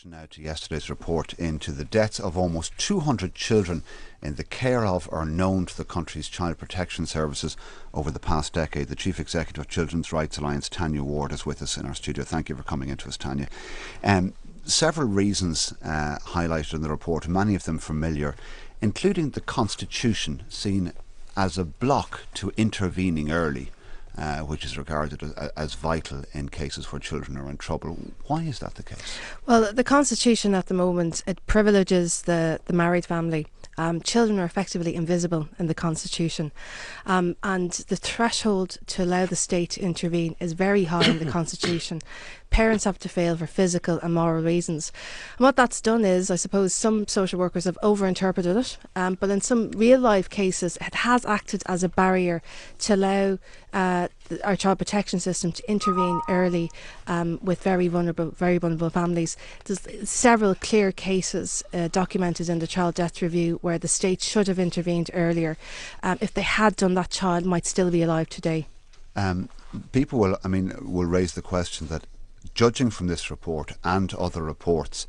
reaction now to yesterday's report into the deaths of almost 200 children in the care of or known to the country's child protection services over the past decade. The Chief Executive of Children's Rights Alliance, Tanya Ward, is with us in our studio. Thank you for coming into us, Tanya. Several reasons highlighted in the report, many of them familiar, including the Constitution seen as a block to intervening early, which is regarded as vital in cases where children are in trouble. Why is that the case? Well, the Constitution at the moment, it privileges the married family. Children are effectively invisible in the Constitution, and the threshold to allow the state to intervene is very high in the Constitution. Parents have to fail for physical and moral reasons. And what that's done is, I suppose, some social workers have overinterpreted it, but in some real life cases it has acted as a barrier to allow our child protection system to intervene early with very vulnerable families. There's several clear cases documented in the Child Death Review where the state should have intervened earlier. If they had done, that child might still be alive today. People will raise the question that, judging from this report and other reports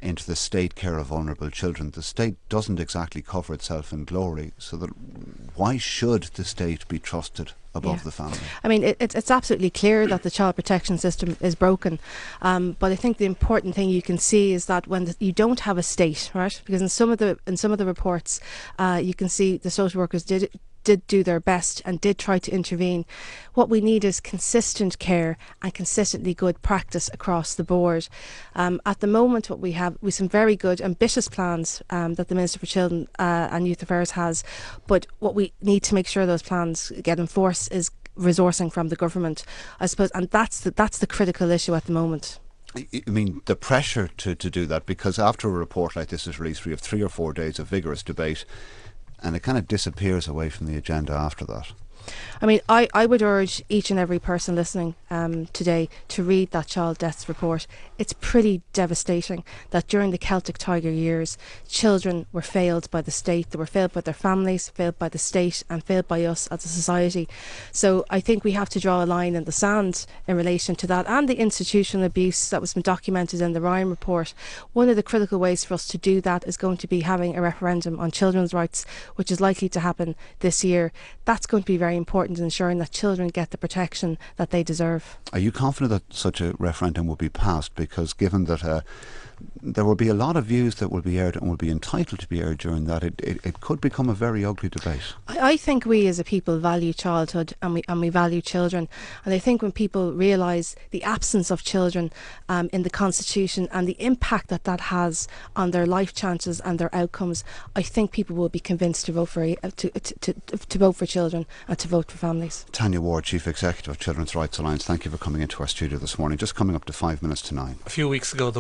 into the state care of vulnerable children, the state doesn't exactly cover itself in glory. So that why should the state be trusted above the family? I mean, it's absolutely clear that the child protection system is broken, but I think the important thing you can see is that when you don't have a state, right? Because in some of the reports, you can see the social workers did do their best and did try to intervene. What we need is consistent care and consistently good practice across the board. At the moment, what we have some very good ambitious plans that the Minister for Children and Youth Affairs has, but what we need to make sure those plans get enforced is resourcing from the government, I suppose, and that's the critical issue at the moment. I mean, the pressure to do that, because after a report like this is released, we have 3 or 4 days of vigorous debate, and it kind of disappears away from the agenda after that. I mean, I would urge each and every person listening today to read that child deaths report. It's pretty devastating that during the Celtic Tiger years, children were failed by the state. They were failed by their families, failed by the state, and failed by us as a society. So I think we have to draw a line in the sand in relation to that, and the institutional abuse that was been documented in the Ryan report. One of the critical ways for us to do that is going to be having a referendum on children's rights, which is likely to happen this year. That's going to be very important in ensuring that children get the protection that they deserve. Are you confident that such a referendum will be passed? Because given that there will be a lot of views that will be aired and will be entitled to be aired during that, it could become a very ugly debate. I think we as a people value childhood and we value children, and I think when people realise the absence of children in the Constitution and the impact that has on their life chances and their outcomes, I think people will be convinced to vote for to vote for children and to vote for families. Tanya Ward, Chief Executive of Children's Rights Alliance, thank you for coming into our studio this morning. Just coming up to 5 minutes to 9. A few weeks ago,